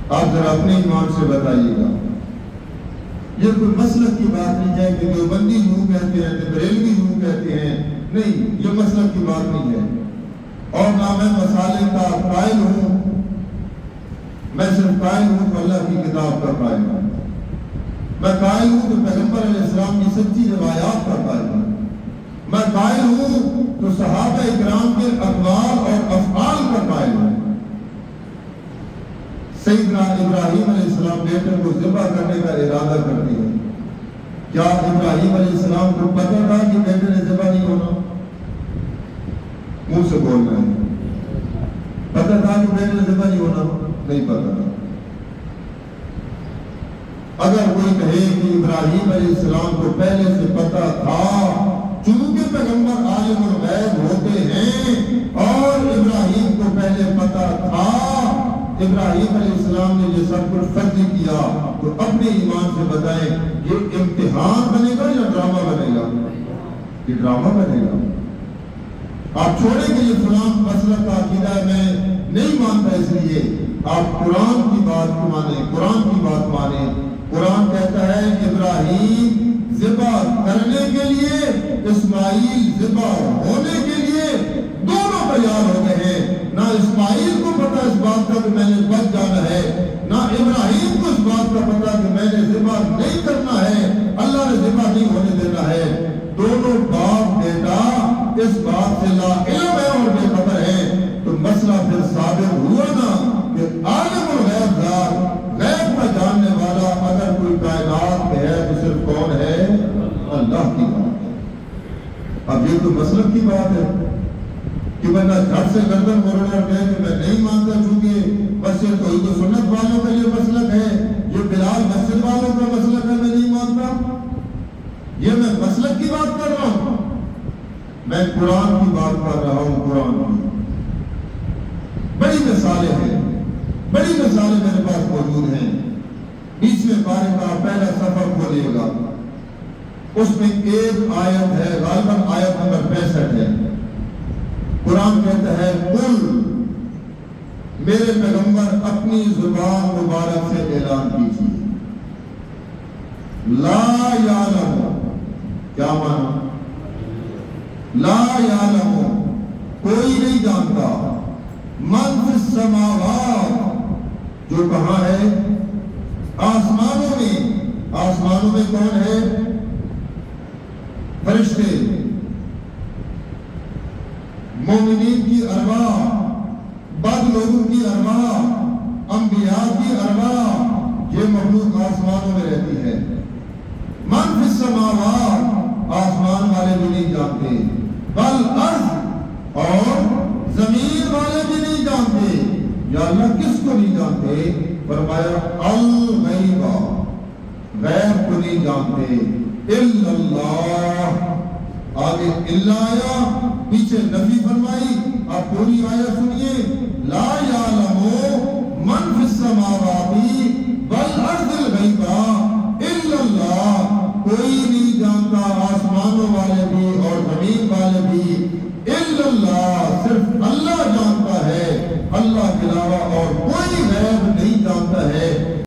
آپ ذرا اپنے ایمان سے بتائیے گا. یہ کوئی مسلک کی بات نہیں ہے کہ دیوبندی یوں کہتے ہیں، بریلوی یوں کہتے ہیں. نہیں، یہ مسلک کی بات نہیں ہے. اور نہ میں مسالے کا قائل ہوں، میں صرف قائل ہوں تو اللہ کی کتاب کا قائل ہوں. میں قائل ہوں تو پیغمبر علیہ السلام کی سچی روایات کا قائل ہوں. میں قائل ہوں تو صحابہ اکرام کے اقوال اور افعال کا قائل ہوں. سیدنا ابراہیم علیہ السلام بیٹے کو ذبح کرنے کا ارادہ کرتے ہیں. کیا ابراہیم علیہ السلام کو پتہ تھا کہ بیٹے نے ذبح نہیں ہونا؟ منہ سے بول رہے ہیں. پتہ تھا کہ بیٹے نے ذبح نہیں ہونا؟ نہیں پتہ تھا. اگر کوئی کہے کہ ابراہیم علیہ السلام کو پہلے سے پتہ تھا، چونکہ پیغمبر عالم الغیب ہوتے ہیں اور ابراہیم کو پہلے پتہ تھا، ابراہیم علیہ السلام نے یہ سب کچھ فرض کیا، تو اپنے ایمان سے بتائیں یہ امتحان بنے گا یا ڈرامہ بنے گا؟ یہ ڈرامہ بنے گا. آپ چھوڑیں کہ یہ فلاں مسئلہ کا عقیدہ میں نہیں مانتا، اس لیے آپ قرآن کی بات مانیں، قرآن کی بات مانیں. قرآن کہتا ہے ابراہیم ذبح کرنے کے لیے، اسماعیل ذبح ہونے کے لیے دونوں تیار ہو گئے ہیں. نہ اسماعیل کو پتہ اس بات کا کہ میں نے بچ جانا ہے، نہ ابراہیم کو اس بات کا پتہ کہ میں نے ذبح نہیں کرنا ہے، اللہ نے ذبح نہیں ہونے دینا ہے. دونوں باپ بیٹا اس بات سے لا علم ہے اور بے خبر ہے. تو مسئلہ پھر ثابت ہوا نا کہ عالم الغیب ذات، غیب کا جاننے والا اگر کوئی کائنات میں ہے تو صرف کون ہے؟ اللہ کی بات ہے. اب یہ تو مسلک کی بات ہے کہ بندہ جھٹ سے گردن موڑے اور کہے کہ میں نہیں مانتا، چونکہ مسجد توحید و سنت والوں کا یہ مسلک ہے، یہ بلال مسجد والوں کا مسلک ہے، میں نہیں مانتا. یہ میں مسلک کی بات کر رہا ہوں، میں قرآن کی بات کر رہا ہوں. قرآن کی بڑی مثالیں ہیں، بڑی مثالیں میرے پاس موجود ہیں. 20ویں پارے کا پہلا صفحہ کھولیے گا، اس میں ایک آیت ہے، غالباً آیت نمبر 65 ہے. قرآن کہتا ہے قل، میرے پیغمبر اپنی زبان مبارک سے اعلان کیجیے. لا یعلم، کیا مانا؟ لا یعلم، کوئی نہیں جانتا، من فی السماوات، جو کہاں ہے؟ آسمانوں میں. آسمانوں میں کون ہے؟ فرشتے، مومنین کی ارواح، بد لوگوں کی ارواح، انبیاء کی ارواح، یہ مخلوق آسمانوں میں رہتی ہے. من فی السماوات، آسمان والے بھی نہیں جانتے، والارض، اور زمین والے بھی نہیں جانتے. یا اللہ کس کو نہیں جانتے؟ فرمایا الغیب، غیب کو نہیں جانتے. الا اللہ، آگے الا آیا، پیچھے نفی فرمائی. آپ پوری آیت سنیے. لا یعلم من فی السماوات والارض الغیب الا اللہ، کوئی نہیں جانتا